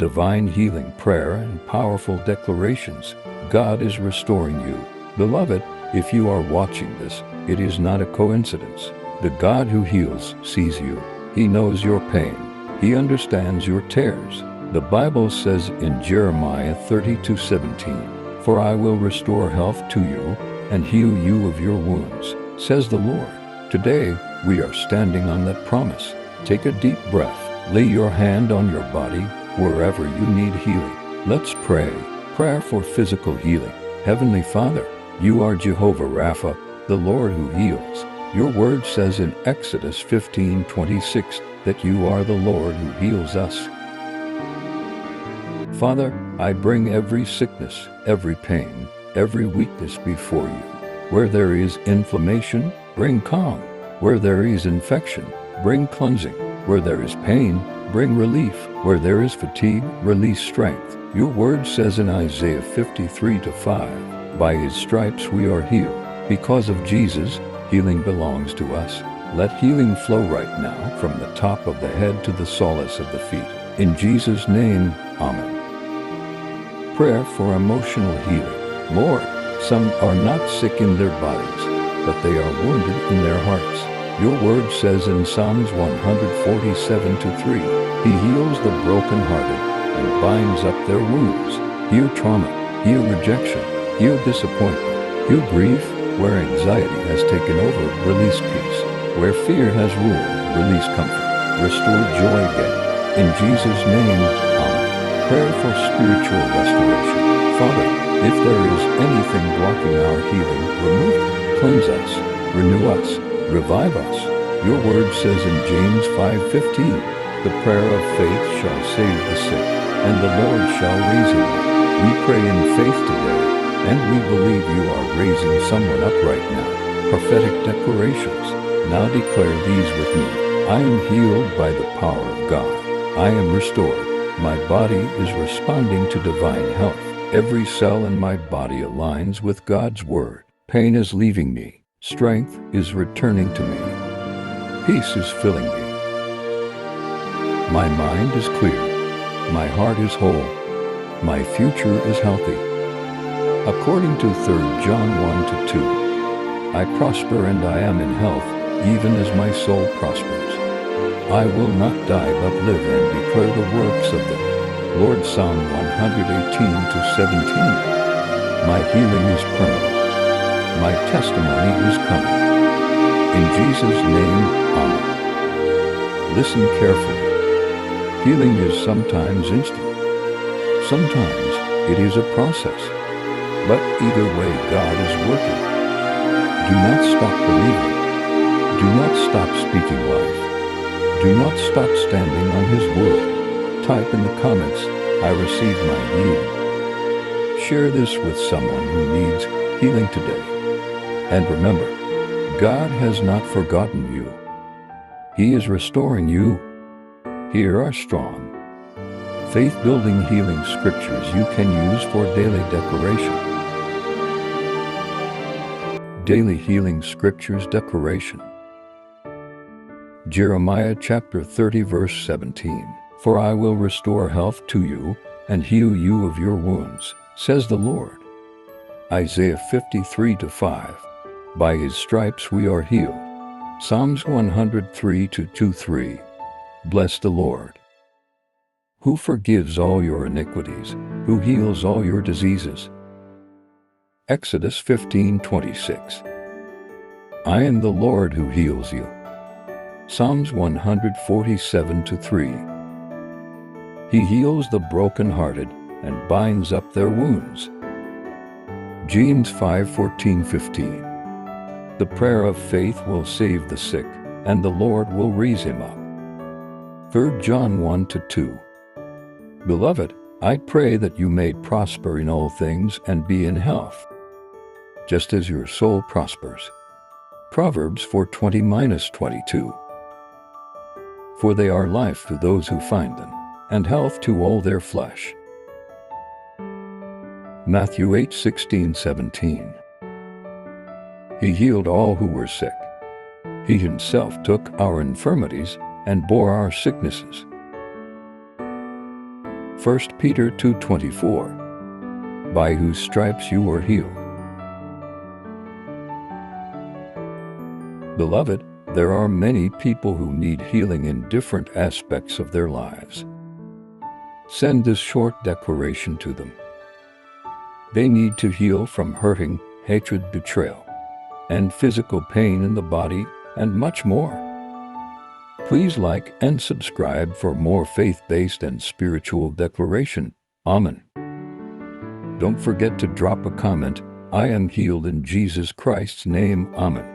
divine healing prayer and powerful declarations. God is restoring you. Beloved, if you are watching this, it is not a coincidence. The God who heals sees you. He knows your pain. He understands your tears. The Bible says in Jeremiah 32:17, "For I will restore health to you and heal you of your wounds, says the Lord." Today, we are standing on that promise. Take a deep breath. Lay your hand on your body wherever you need healing. Let's pray. Prayer for physical healing. Heavenly Father, you are Jehovah Rapha, the Lord who heals. Your word says in Exodus 15:26 that you are the Lord who heals us. Father, I bring every sickness, every pain, every weakness before you. Where there is inflammation, bring calm. Where there is infection, bring cleansing. Where there is pain, bring relief. Where there is fatigue, release strength. Your word says in Isaiah 53:5, "By his stripes we are healed." Because of Jesus, healing belongs to us. Let healing flow right now from the top of the head to the soles of the feet. In Jesus' name, Amen. Prayer for emotional healing. Lord, some are not sick in their bodies, but they are wounded in their hearts. Your word says in Psalms 147:3, "He heals the brokenhearted and binds up their wounds." Heal trauma, heal rejection, heal disappointment, heal grief. Where anxiety has taken over, release peace. Where fear has ruled, release comfort. Restore joy again. In Jesus' name, Amen. Prayer for spiritual restoration. Father, if there is anything blocking our healing, remove it. Cleanse us, renew us, revive us. Your word says in James 5:15, "The prayer of faith shall save the sick, and the Lord shall raise him up." We pray in faith today, and we believe you are raising someone up right now. Prophetic declarations. Now declare these with me. I am healed by the power of God. I am restored. My body is responding to divine health. Every cell in my body aligns with God's word. Pain is leaving me. Strength is returning to me. Peace is filling me. My mind is clear. My heart is whole. My future is healthy. According to 3 John 1-2, I prosper and I am in health, even as my soul prospers. I will not die but live and declare the works of the Lord. Psalm 118:17. My healing is permanent. My testimony is coming. In Jesus' name, Amen. Listen carefully. Healing is sometimes instant. Sometimes it is a process. But either way, God is working. Do not stop believing. Do not stop speaking life. Do not stop standing on His word. Type in the comments, "I receive my healing." Share this with someone who needs healing today. And remember, God has not forgotten you. He is restoring you. Here are strong, faith-building healing scriptures you can use for daily declaration. Daily Healing Scriptures Declaration. Jeremiah chapter 30 verse 17. "For I will restore health to you and heal you of your wounds, says the Lord." Isaiah 53:5. "By his stripes we are healed." Psalms 103:2-3. Bless the Lord, who forgives all your iniquities, who heals all your diseases. Exodus 15:26. "I am the Lord who heals you." Psalms 147:3. "He heals the brokenhearted and binds up their wounds." James 5:14-15. "The prayer of faith will save the sick, and the Lord will raise him up." 3 John 1-2. "Beloved, I pray that you may prosper in all things and be in health, just as your soul prospers." Proverbs 4:20-22. "For they are life to those who find them, and health to all their flesh." Matthew 8:16-17. "He healed all who were sick. He himself took our infirmities and bore our sicknesses." 1 Peter 2:24. By whose stripes you are healed. Beloved, there are many people who need healing in different aspects of their lives. Send this short declaration to them. They need to heal from hurting, hatred, betrayal, and physical pain in the body, and much more. Please like and subscribe for more faith-based and spiritual declaration. Amen. Don't forget to drop a comment. I am healed in Jesus Christ's name. Amen.